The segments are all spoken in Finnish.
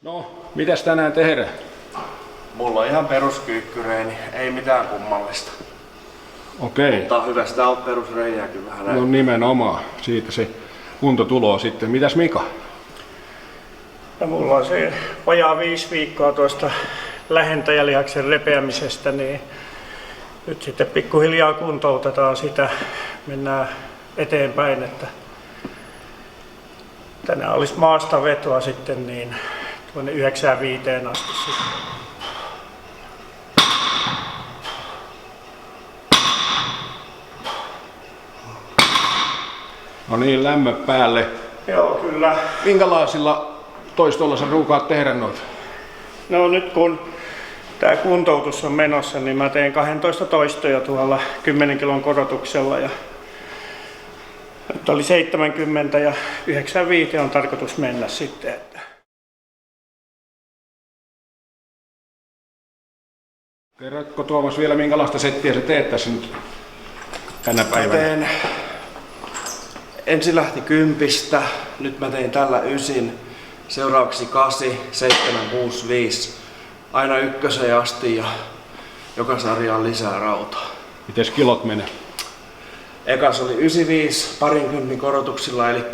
No, mitäs tänään tehdään? Mulla on ihan peruskyykkyreeni, ei mitään kummallista. Okei. Mutta on hyvä sitä on perusreijääkin vähän näin. No nimenomaan, siitä se kunto tulee sitten. Mitäs Mika? Ja mulla on se vajaa 5 viikkoa tuosta lähentäjälihaksen repeämisestä, niin nyt sitten pikkuhiljaa kuntoutetaan sitä, mennään eteenpäin, että tänään olisi maasta vetoa sitten niin tuonne 95 asti sitten. No niin, lämmö päälle. Joo, kyllä. Minkälaisilla toistoilla sä ruukaat tehdä noita? No nyt kun tämä kuntoutus on menossa, niin mä teen 12 toistoja tuolla 10 kilon korotuksella. Ja nyt oli 70 ja 95 on tarkoitus mennä sitten. Kerrotko Tuomas vielä minkälaista settiä sä teet tässä nyt tänä päivänä? Ensin lähti 10, nyt mä tein tällä 9, seuraavaksi 8, 7, 6, 5. Aina 1 asti ja joka sarjaan lisää rautaa. Mites kilot menee? Ekas oli 95 parinkympin korotuksilla, eli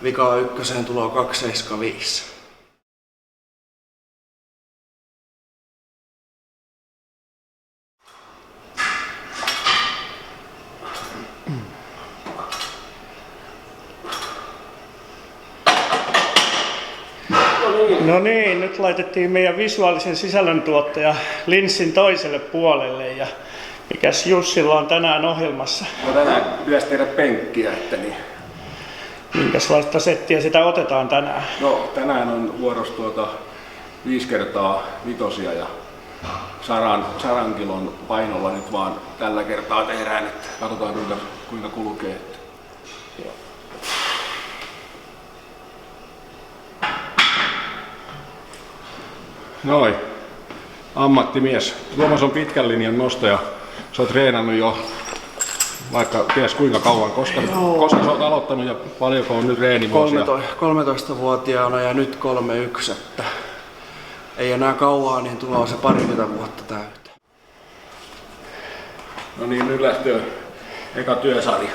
vika 1 tulo 275. No niin, nyt laitettiin meidän visuaalisen sisällöntuottaja linssin toiselle puolelle ja mikäs Jussilla on tänään ohjelmassa? No tänään pitäisi tehdä penkkiä, että niin. Minkälaista settiä sitä otetaan tänään? No tänään on vuorossa 5 kertaa vitosia ja 100 kilon painolla nyt vaan tällä kertaa tehdään, että katsotaan kuinka kulkee. Noin, ammattimies. Tuomas on pitkän linjan nostaja. Sä oot treenannut jo vaikka ties kuinka kauan, koska sä oot aloittanut ja paljonko on nyt reenivuosia? 13-vuotiaana ja nyt 31, että ei enää kauaa, niin tulee se 20 vuotta täyteen. No niin, nyt lähtee eka työsarja.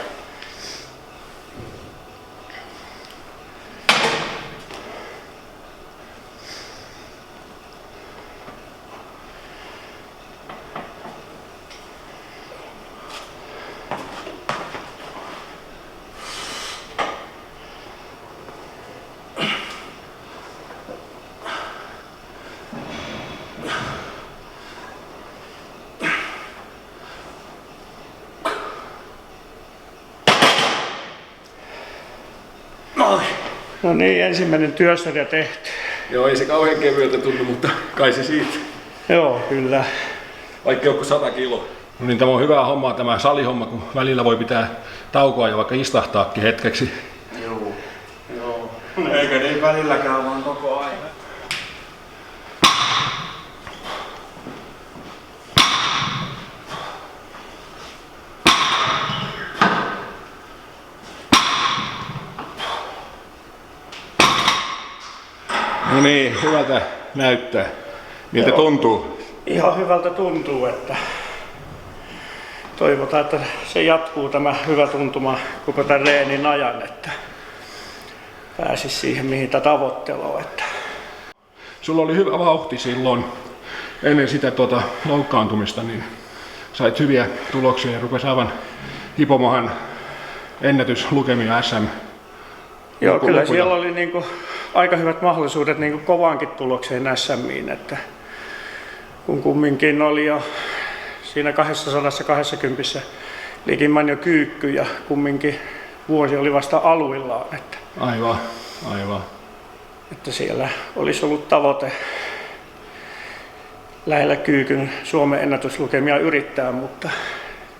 No niin, ensimmäinen työsarja tehty. Joo, ei se kauhean kevyeltä tunnu, mutta kai se siitä. Joo, kyllä. Vaikka joku 100 kiloa. No niin, tämä on hyvää hommaa tämä salihomma, kun välillä voi pitää taukoa ja vaikka istahtaakin hetkeksi. Joo. Eikä niin välilläkään, vaan koko ajan. No niin, hyvältä näyttää. Miltä tuntuu? Ihan hyvältä tuntuu, että toivotaan, että se jatkuu tämä hyvä tuntuma koko tämän reenin ajan, että pääsisi siihen mihin tätä tavoittelua. Että. Sulla oli hyvä vauhti silloin ennen sitä loukkaantumista, niin sait hyviä tuloksia ja rupesi aivan hipomahan ennätyslukemia SM. Joo, kyllä siellä oli aika hyvät mahdollisuudet kovaankin tulokseen SMiin, että kun kumminkin oli jo siinä 220 likimain jo kyykky ja kumminkin vuosi oli vasta aluillaan. Että, Aivan. että siellä olisi ollut tavoite lähellä kyykyn Suomen ennätyslukemia yrittää, mutta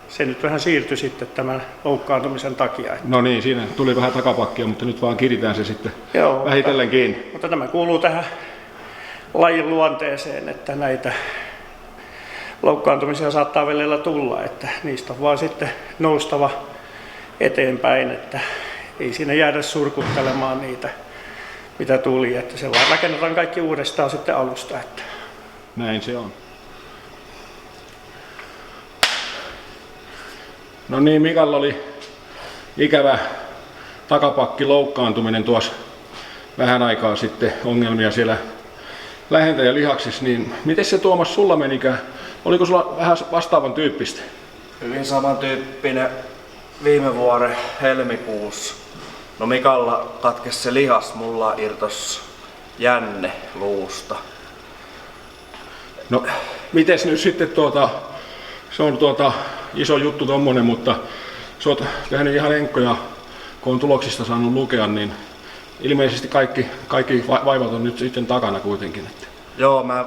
se nyt vähän siirtyi sitten tämän loukkaantumisen takia. No niin, siinä tuli vähän takapakkia, mutta nyt vaan kiritään se sitten vähitellen kiinni. Mutta tämä kuuluu tähän lajin luonteeseen, että näitä loukkaantumisia saattaa välillä tulla, että niistä on vaan sitten noustava eteenpäin, että ei siinä jäädä surkuttelemaan niitä mitä tuli, että se vaan rakennetaan kaikki uudestaan sitten alusta. Että. Näin se on. No niin, Mikalla oli ikävä takapakki loukkaantuminen tuossa vähän aikaa sitten, ongelmia siellä lähentäjälihaksissa, niin miten se Tuomas sulla menikään? Oliko sulla vähän vastaavan tyyppistä? Hyvin samantyyppinen viime vuoden helmikuussa. No Mikalla katkesi se lihas, mulla irtos jänne luusta. No, mites nyt sitten se on iso juttu tommonen, mutta sä oot tehnyt ihan enkkoja, kun on tuloksista saanut lukea, niin ilmeisesti kaikki vaivat on nyt sitten takana kuitenkin. Että. Joo, mä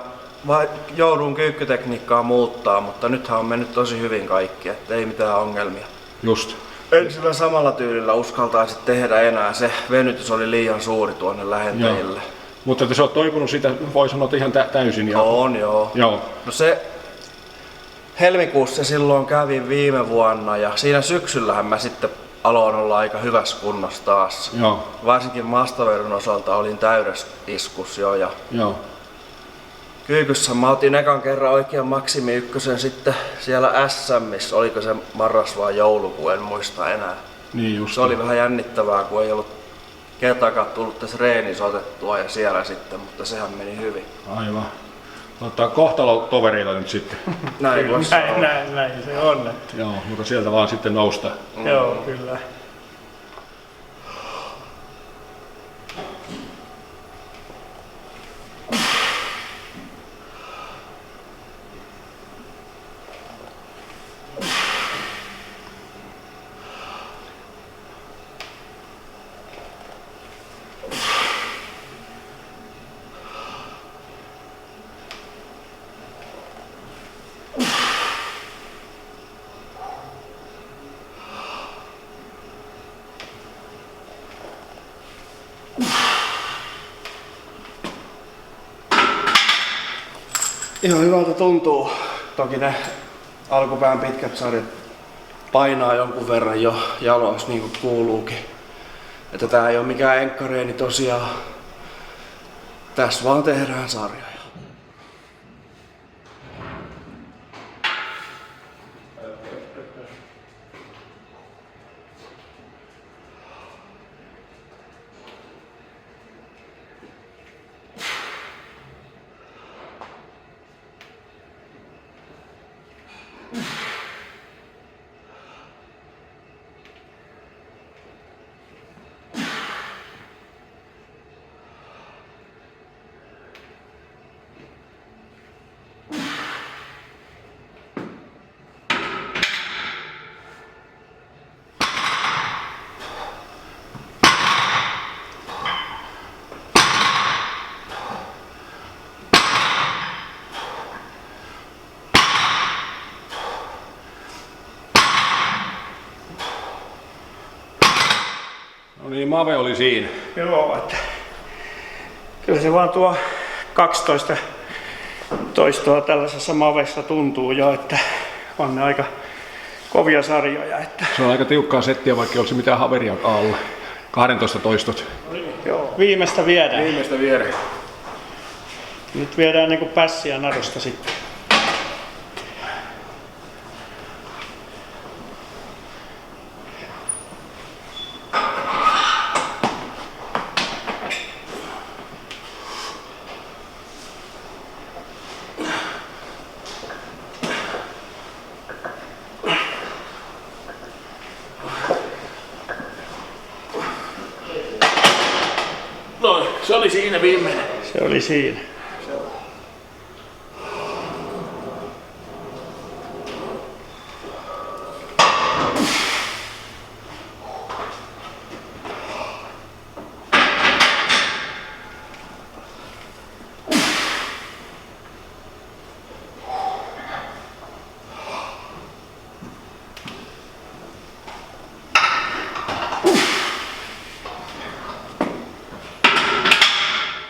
joudun kyykkytekniikkaa muuttaa, mutta nythän on mennyt tosi hyvin kaikki, että ei mitään ongelmia. Just. En sillä samalla tyylillä uskaltaisi tehdä enää, se venytys oli liian suuri tuonne lähentäjille. Mutta sä oot toipunut sitä, voi sanoa, ihan täysin. Ja. On, joo. No se helmikuussa silloin kävin viime vuonna ja siinä syksyllähän mä sitten aloin olla aika hyvässä kunnossa taas. Joo. Varsinkin maastavedon osalta olin täydessä iskus jo. Joo. Kyykyssä mä otin ekan kerran oikean maksimi ykkösen sitten siellä SMissä, oliko se marras vai joulukuu, en muista enää. Niin just. Se oli vähän jännittävää, kun ei ollut kertaakaan tullut tässä reenissä otettua ja siellä sitten, mutta sehän meni hyvin. Aivan. Kohtalotovereita nyt sitten. Näin se on. Että. Joo, mutta sieltä vaan sitten nousta. Joo, kyllä. Ihan hyvältä tuntuu. Toki ne alkupään pitkät sarjat painaa jonkun verran jo jaloissa niin kuin kuuluukin. Että tää ei ole mikään enkkareeni tosiaan. Tässä vaan tehdään sarjoja. No niin, Mave oli siinä. Joo, että kyllä se vaan tuo 12 toistoa tällaisessa mavessa tuntuu jo, että on ne aika kovia sarjoja. Että. Se on aika tiukkaa settiä, vaikka ei olisi mitään haveria alla. 12 toistot. Joo, viimeistä viedään. Viimeistä viereen. Nyt viedään niinku pässiä narusta sitten. No, se oli siinä viimeinen. Se oli siinä.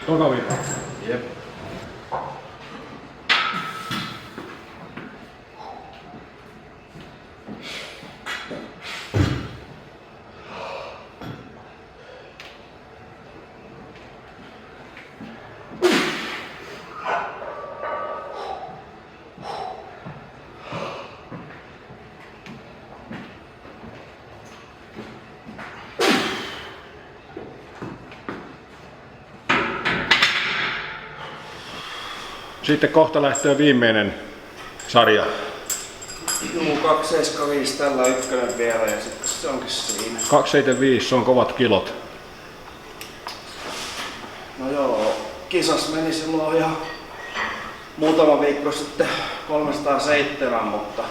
Toka viikko. Jep. Sitten kohta lähtee viimeinen sarja. Juu, 275 tällä ykkönen vielä ja sitten se onkin siinä. 275, se on kovat kilot. No joo, kisas meni silloin ihan muutama viikko sitten 307, mutta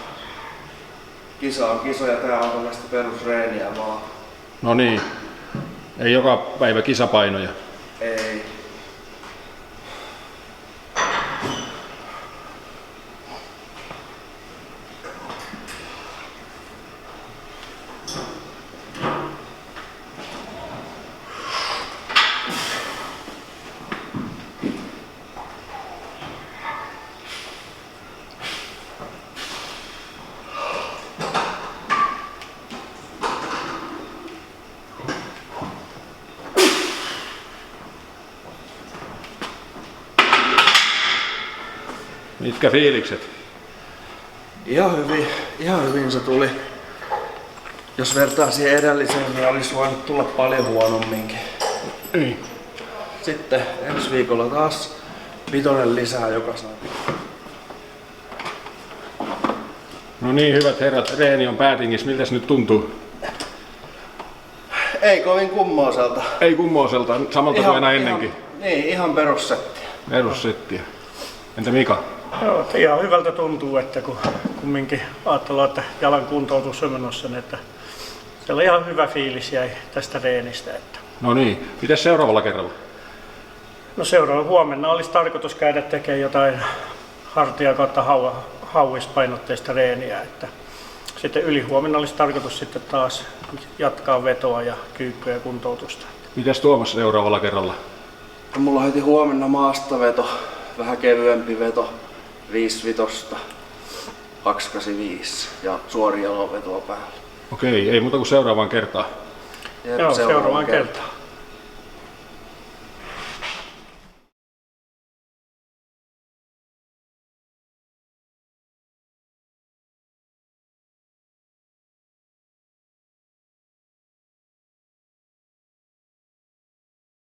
kisa on kiso ja tää on tällaista perusreeniä vaan. No niin, ei joka päivä kisapainoja. Ei. Mitkä fiilikset? Ihan hyvin se tuli. Jos vertaa siihen edelliseen, niin olisi voinut tulla paljon huonomminkin. Ei. Sitten ensi viikolla taas 5 lisää joka saa. No niin, hyvät herrat, reeni on päätingissä. Miltäs nyt tuntuu? Ei kovin kummoiselta. Ei kummoiselta, samalta kuin aina ennenkin. Ihan perussetti. Perussettiä. Entä Mika? Joo, että ihan hyvältä tuntuu, että kun kumminkin ajatellaan, että jalan kuntoutus on menossa, niin että siellä ihan hyvä fiilis jäi tästä reenistä. Että. No niin, mitäs seuraavalla kerralla? No huomenna olisi tarkoitus käydä tekemään jotain hartia kautta hauispainotteista reeniä. Että sitten ylihuomenna olisi tarkoitus sitten taas jatkaa vetoa ja kyykkyä ja kuntoutusta. Mitäs Tuomas seuraavalla kerralla? Mulla on heti huomenna maastaveto, vähän kevyempi veto, 5-5, 285 ja suori jalovetoa päällä. Okei, ei muuta kuin seuraavaan kertaan. Jep, Joo, seuraavaan kertaan.